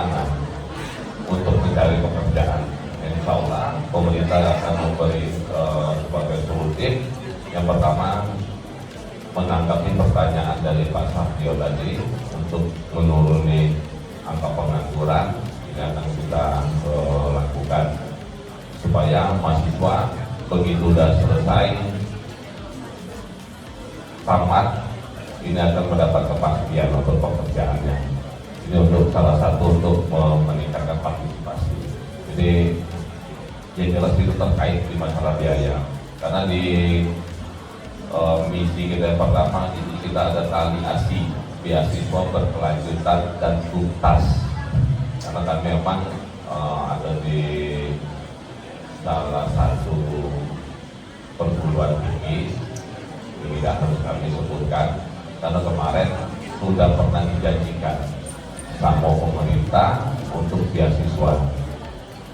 kemana untuk mencari pekerjaan. Insya Allah pemerintah akan memberi sebagai solusi. Yang pertama, menanggapi pertanyaan dari Pak Sahtio tadi untuk menuruni angka pengangguran. Ini akan kita lakukan supaya mahasiswa begitu sudah selesai tamat ini akan mendapat kepastian untuk pekerjaannya. Ini untuk salah satu untuk meningkatkan partisipasi. Jadi yang jelas itu terkait di masalah biaya, karena di misi kita yang pertama itu kita ada tali ASI, beasiswa berkelanjutan dan tuntas, karena kan memang ada di salah satu perguruan tinggi, ini tidak harus kami sebutkan, karena kemarin sudah pernah dijanjikan sama pemerintah untuk beasiswa.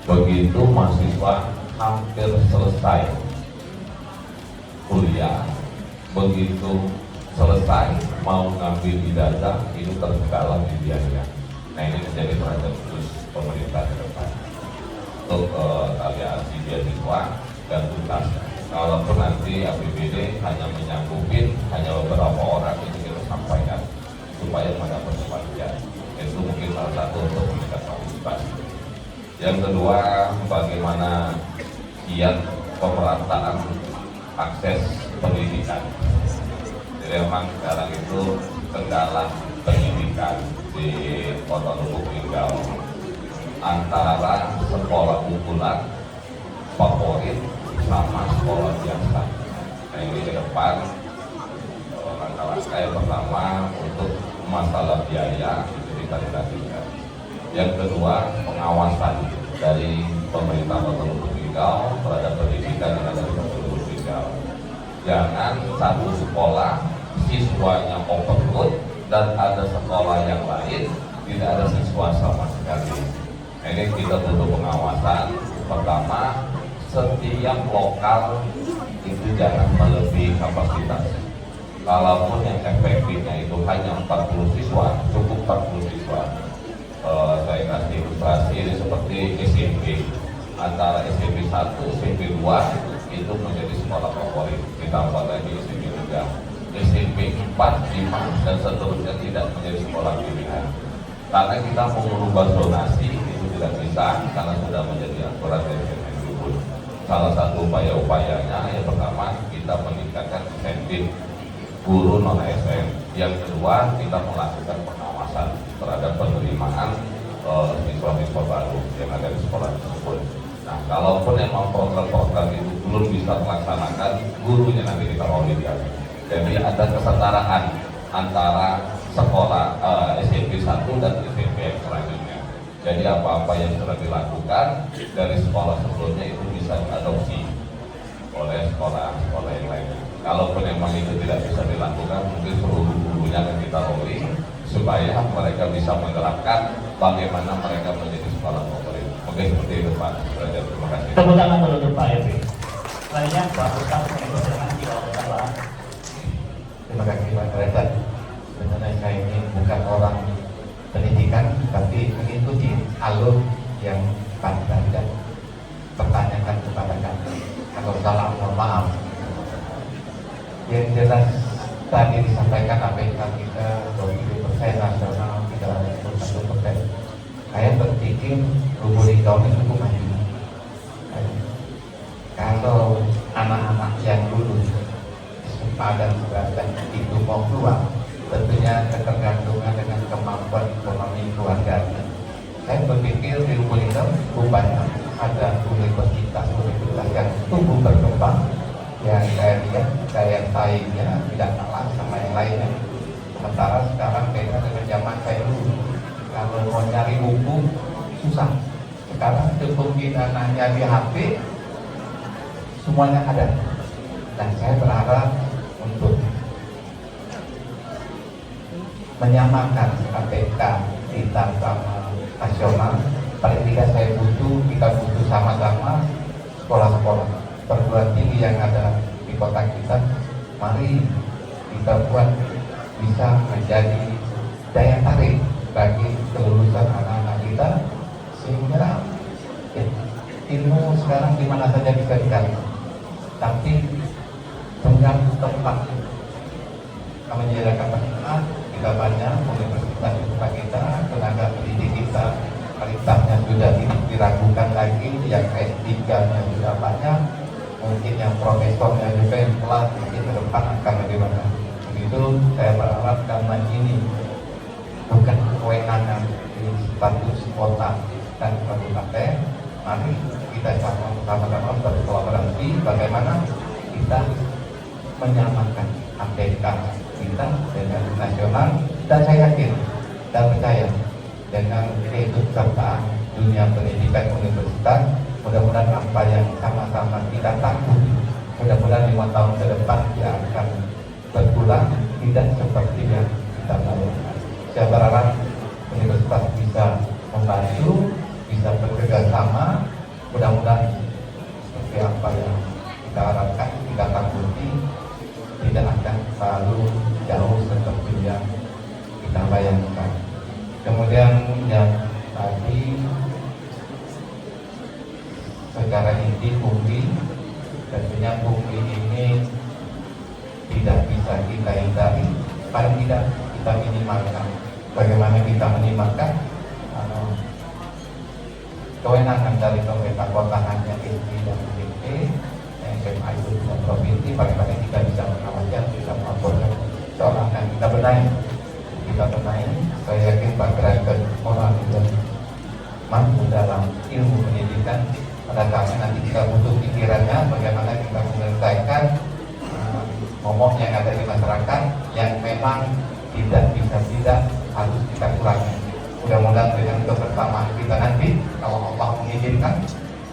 Begitu mahasiswa hampir selesai kuliah, begitu selesai mau ngambil ijazah, itu terkendala di biaya. Nah, ini menjadi perhatian khusus pemerintah ke depan untuk aliansi beasiswa dan tuntas. Kalaupun nanti APBD hanya menyanggupin hanya beberapa orang, itu kita sampaikan supaya mendapat kepastian. Itu mungkin salah satu untuk meningkatkan partisipasi. Yang kedua, bagaimana kiat pemerataan akses pendidikan. Jadi memang sekarang itu kendala pendidikan di Kota Lubuk Linggau antara sekolah unggulan favorit sama sekolah biasa. Nah, ini ke depan langkah-langkah yang pertama untuk masalah biaya itu dikalkulasikan. Yang kedua, pengawasan dari pemerintah Kota Lubuk Linggau terhadap pendidikan yang ada di Kota Lubuk Linggau. Jangan satu sekolah siswanya overload dan ada sekolah yang lain tidak ada siswa sama sekali. Ini kita butuh pengawasan. Pertama, setiap lokal itu jangan melebihi kapasitas. Kalaupun yang efektifnya itu hanya 40 siswa, cukup 40 siswa. Saya kasih ilustrasi ini seperti SMP. Antara SMP 1, SMP 2 itu menjadi sekolah favorit. Ditambah lagi SMP 3, SMP 4, 5 dan seterusnya tidak menjadi sekolah pilihan. Karena kita mau merubah zonasi itu tidak bisa karena sudah menjadi aturan dari Kemendikbud. Salah satu upaya-upayanya yang pertama kita meningkatkan insentif guru non ASN. Yang kedua kita melakukan pengawasan terhadap penerimaan siswa-siswa baru yang ada di sekolah tersebut. Nah, kalaupun memang program-program itu belum bisa melaksanakan, gurunya nanti kita olimpiade. Jadi ada kesetaraan antara sekolah SMP 1 dan SMP yang selanjutnya. Jadi apa-apa yang sudah dilakukan dari sekolah sebelumnya itu bisa diadopsi oleh sekolah-sekolah yang lainnya. Kalaupun memang itu tidak bisa dilakukan, mungkin seluruh gurunya akan kita rolling supaya mereka bisa menerapkan bagaimana mereka menjadi sekolah favorit. Oke, seperti itu Pak. Terima kasih. Tepuk tangan untuk Pak Evi. Lainnya Pak Ustaz dengan Jawa. Terima kasih Pak Derajat. Sebenarnya saya ini bukan orang pendidikan, tapi mengikuti alur yang Pak Derajat pertanyakan kepada kami. Kalau salah, mohon maaf. Yang jelas tadi disampaikan APK kita 20% nasional, 31%. Saya berpikir Lubuk Linggau ini cukup maju. Kalau anak-anak yang lulus dan dan itu mau keluar, tentunya ketergantungan dengan kemampuan ekonomi keluarganya. Saya berpikir di Lubuk Linggau cukup banyak ada universitas yang tumbuh berkembang, yang saya lihat daya saingnya tidak kalah sama yang lainnya. Sementara sekarang beda dengan zaman saya dulu. Kalau mau nyari buku susah. Sekarang cukup kita nanya di HP, semuanya ada. Dan saya berharap untuk menyamakan APK kita sama nasional. Paling tidak saya kita butuh sama-sama sekolah-sekolah perguruan tinggi yang ada di kota kita. Mari kita buat bisa menjadi daya tarik bagi kelulusan anak-anak kita sekarang di mana saja bisa dicari, tapi dengan tempat kami menyediakan tempat kita banyak, universitas kita, tenaga pendidik kita kualitasnya sudah tidak diragukan lagi, yang S3-nya sudah banyak, mungkin yang profesornya juga yang telah mungkin ke depan akan lebih banyak. Begitu saya berharap karena ini bukan kewenangan di status kota dan kabupaten, mari kita sama-sama berkolaborasi bagaimana kita menyamakan APK kita dengan nasional, dan saya yakin dan percaya dengan keikutsertaan dunia pendidikan universitas, mudah-mudahan apa yang sama-sama kita takut, mudah-mudahan 5 tahun ke depan dia akan berpulang tidak seperti yang kita bayangkan. Saya berharap universitas bisa membantu, bisa bekerja sama, mudah-mudahan seperti apa yang kita harapkan, kita takuti tidak akan selalu jauh seperti yang kita bayangkan. Kemudian yang tadi secara inti bumi, tentunya bumi ini tidak bisa kita hindari, paling tidak kita minimalkan. Bagaimana kita minimalkan? Kewenangan dari pemerintah kota hanya SD dan SMP, SMA itu bisa provinsi, paling-paling kita bisa mengawasi, bisa melaporkan. Soal akan kita benahi, saya yakin Pak Derajat orang yang mampu dalam ilmu pendidikan. Pada kami nanti kita butuh pikirannya bagaimana kita menyelesaikan momok yang ada di masyarakat yang memang tidak harus kita kurangi. Mudah-mudahan dengan kebersamaan kita nanti, kalau Allah mengizinkan,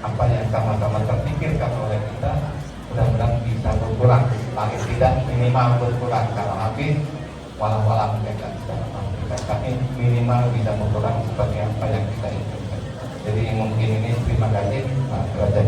apa yang sama-sama terpikirkan oleh kita, mudah-mudahan bisa berkurang, paling tidak minimal berkurang. Kalau habis, walau-walau mereka bisa mengamalkan, tapi minimal bisa berkurang seperti apa yang kita inginkan. Jadi mungkin ini terima kasih Pak Derajat.